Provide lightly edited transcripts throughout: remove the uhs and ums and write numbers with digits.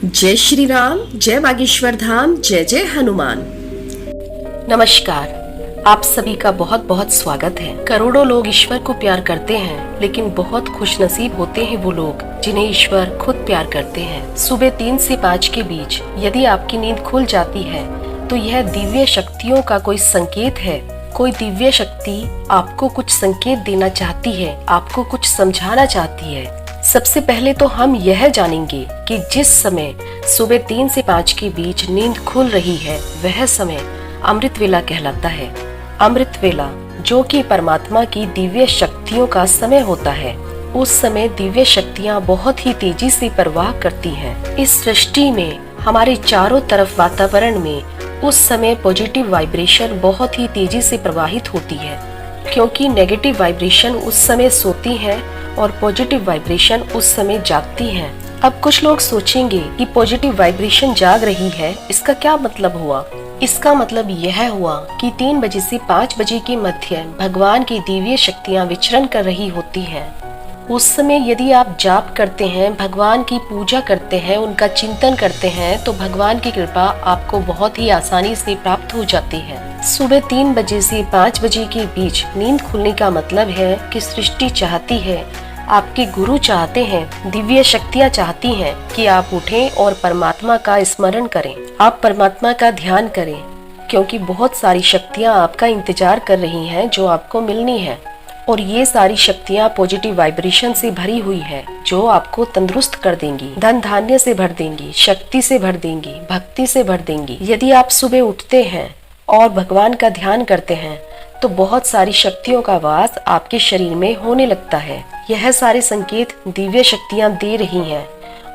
जय श्री राम, जय बागेश्वर धाम, जय जय हनुमान। नमस्कार। आप सभी का बहुत बहुत स्वागत है। करोड़ों लोग ईश्वर को प्यार करते हैं, लेकिन बहुत खुशनसीब होते हैं वो लोग जिन्हें ईश्वर खुद प्यार करते हैं। सुबह 3 से 5 के बीच यदि आपकी नींद खुल जाती है तो यह दिव्य शक्तियों का कोई संकेत है। कोई दिव्य शक्ति आपको कुछ संकेत देना चाहती है, आपको कुछ समझाना चाहती है। सबसे पहले तो हम यह जानेंगे कि जिस समय सुबह 3 से 5 के बीच नींद खुल रही है वह समय अमृत वेला कहलाता है। अमृत वेला जो कि परमात्मा की दिव्य शक्तियों का समय होता है। उस समय दिव्य शक्तियाँ बहुत ही तेजी से प्रवाह करती हैं। इस सृष्टि में हमारे चारों तरफ वातावरण में उस समय पॉजिटिव वाइब्रेशन बहुत ही तेजी से प्रवाहित होती है, क्योंकि नेगेटिव वाइब्रेशन उस समय सोती है और पॉजिटिव वाइब्रेशन उस समय जागती हैं। अब कुछ लोग सोचेंगे कि पॉजिटिव वाइब्रेशन जाग रही है, इसका क्या मतलब हुआ? इसका मतलब यह हुआ कि 3 बजे से 5 बजे के मध्य भगवान की दिव्य शक्तियाँ विचरण कर रही होती हैं। उस समय यदि आप जाप करते हैं, भगवान की पूजा करते हैं, उनका चिंतन करते हैं, तो भगवान की कृपा आपको बहुत ही आसानी से प्राप्त हो जाती है। सुबह 3 बजे से 5 बजे के बीच नींद खुलने का मतलब है कि सृष्टि चाहती है, आपके गुरु चाहते हैं, दिव्य शक्तियाँ चाहती हैं कि आप उठें और परमात्मा का स्मरण करें, आप परमात्मा का ध्यान करें, क्योंकि बहुत सारी शक्तियाँ आपका इंतजार कर रही हैं जो आपको मिलनी है। और ये सारी शक्तियाँ पॉजिटिव वाइब्रेशन से भरी हुई है, जो आपको तंदुरुस्त कर देंगी, धन धान्य से भर देंगी, शक्ति से भर देंगी, भक्ति से भर देंगी। यदि आप सुबह उठते हैं और भगवान का ध्यान करते हैं तो बहुत सारी शक्तियों का वास आपके शरीर में होने लगता है। यह सारे संकेत दिव्य शक्तियाँ दे रही हैं,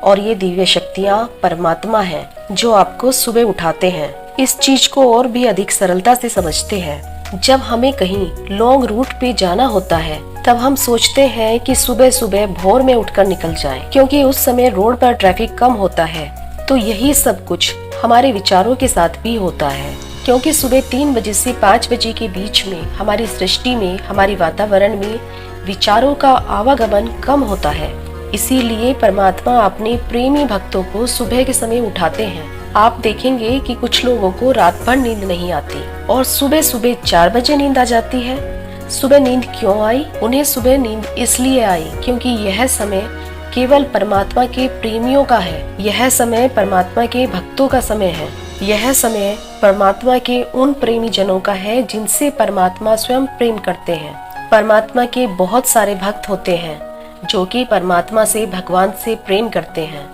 और ये दिव्य शक्तियाँ परमात्मा है जो आपको सुबह उठाते हैं। इस चीज को और भी अधिक सरलता से समझते हैं। जब हमें कहीं लॉन्ग रूट पे जाना होता है तब हम सोचते हैं कि सुबह सुबह भोर में उठकर निकल जाएं, क्योंकि उस समय रोड पर ट्रैफिक कम होता है। तो यही सब कुछ हमारे विचारों के साथ भी होता है, क्योंकि सुबह 3 बजे से 5 बजे के बीच में हमारी सृष्टि में, हमारे वातावरण में विचारों का आवागमन कम होता है। इसीलिए परमात्मा अपने प्रेमी भक्तों को सुबह के समय उठाते हैं। आप देखेंगे कि कुछ लोगों को रात भर नींद नहीं आती और सुबह सुबह 4 बजे नींद आ जाती है। सुबह नींद क्यों आई? उन्हें सुबह नींद इसलिए आई क्योंकि यह समय केवल परमात्मा के प्रेमियों का है। यह समय परमात्मा के भक्तों का समय है। यह समय परमात्मा के उन प्रेमी जनों का है जिनसे परमात्मा स्वयं प्रेम करते हैं। परमात्मा के बहुत सारे भक्त होते हैं जो कि परमात्मा से, भगवान से प्रेम करते हैं,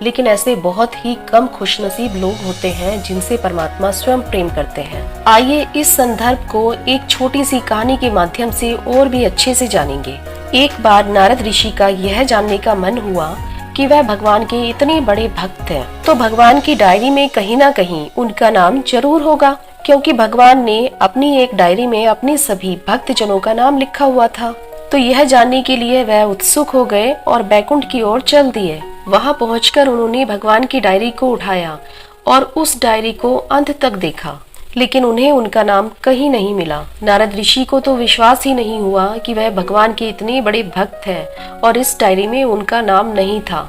लेकिन ऐसे बहुत ही कम खुशनसीब लोग होते हैं जिनसे परमात्मा स्वयं प्रेम करते हैं। आइए इस संदर्भ को एक छोटी सी कहानी के माध्यम से और भी अच्छे से जानेंगे। एक बार नारद ऋषि का यह जानने का मन हुआ कि वह भगवान के इतने बड़े भक्त हैं, तो भगवान की डायरी में कहीं ना कहीं उनका नाम जरूर होगा, क्योंकि भगवान ने अपनी एक डायरी में अपने सभी भक्त जनों का नाम लिखा हुआ था। तो यह जानने के लिए वह उत्सुक हो गए और बैकुंठ की ओर चल दिए। वहां पहुंचकर उन्होंने भगवान की डायरी को उठाया और उस डायरी को अंत तक देखा, लेकिन उन्हें उनका नाम कहीं नहीं मिला। नारद ऋषि को तो विश्वास ही नहीं हुआ कि वह भगवान के इतने बड़े भक्त हैं और इस डायरी में उनका नाम नहीं था।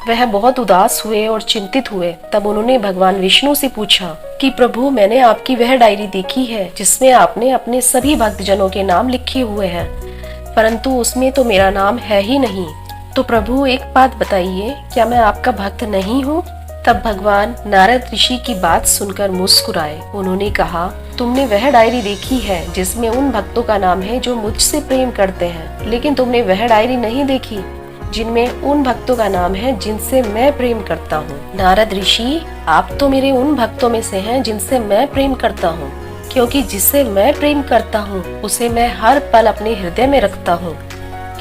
वह बहुत उदास हुए और चिंतित हुए। तब उन्होंने भगवान विष्णु से पूछा कि प्रभु, मैंने आपकी वह डायरी देखी है जिसमें आपने अपने सभी भक्तजनों के नाम लिखे हुए हैं, परंतु उसमें तो मेरा नाम है ही नहीं। तो प्रभु एक बात बताइए, क्या मैं आपका भक्त नहीं हूँ? तब भगवान नारद ऋषि की बात सुनकर मुस्कुराए। उन्होंने कहा, तुमने वह डायरी देखी है जिसमें उन भक्तों का नाम है जो मुझसे प्रेम करते हैं, लेकिन तुमने वह डायरी नहीं देखी जिनमें उन भक्तों का नाम है जिनसे मैं प्रेम करता हूँ। नारद ऋषि, आप तो मेरे उन भक्तों में से हैं जिनसे मैं प्रेम करता हूँ, क्योंकि जिससे मैं प्रेम करता हूँ उसे मैं हर पल अपने हृदय में रखता हूँ।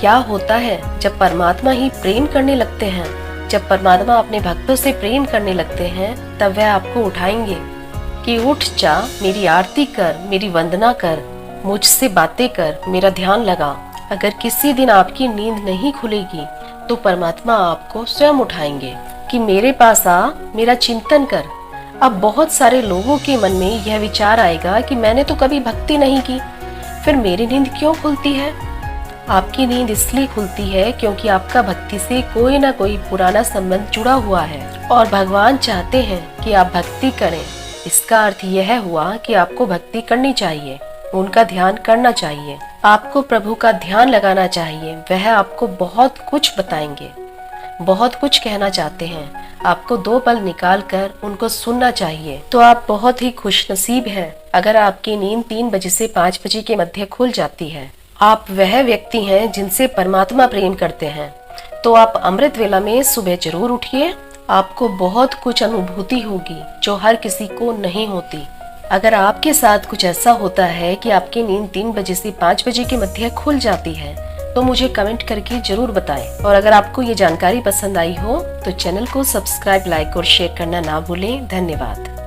क्या होता है जब परमात्मा ही प्रेम करने लगते हैं, जब परमात्मा अपने भक्तों से प्रेम करने लगते हैं, तब वह आपको उठाएंगे कि उठ जा, मेरी आरती कर, मेरी वंदना कर, मुझसे बातें कर, मेरा ध्यान लगा। अगर किसी दिन आपकी नींद नहीं खुलेगी तो परमात्मा आपको स्वयं उठाएंगे कि मेरे पास आ, मेरा चिंतन कर। अब बहुत सारे लोगों के मन में यह विचार आएगा कि मैंने तो कभी भक्ति नहीं की, फिर मेरी नींद क्यों खुलती है? आपकी नींद इसलिए खुलती है क्योंकि आपका भक्ति से कोई ना कोई पुराना संबंध जुड़ा हुआ है। और भगवान चाहते हैं कि आप भक्ति करें। इसका अर्थ यह हुआ कि आपको भक्ति करनी चाहिए, उनका ध्यान करना चाहिए, आपको प्रभु का ध्यान लगाना चाहिए। वह आपको बहुत कुछ बताएंगे, बहुत कुछ कहना चाहते हैं। आपको 2 पल निकाल कर उनको सुनना चाहिए। तो आप बहुत ही खुशनसीब हैं अगर आपकी नींद 3 बजे से 5 बजे के मध्य खुल जाती है। आप वह व्यक्ति हैं जिनसे परमात्मा प्रेम करते हैं। तो आप अमृत वेला में सुबह जरूर उठिए। आपको बहुत कुछ अनुभूति होगी जो हर किसी को नहीं होती। अगर आपके साथ कुछ ऐसा होता है कि आपकी नींद 3 बजे से 5 बजे के मध्य खुल जाती है तो मुझे कमेंट करके जरूर बताएं। और अगर आपको ये जानकारी पसंद आई हो तो चैनल को सब्सक्राइब, लाइक और शेयर करना ना भूलें। धन्यवाद।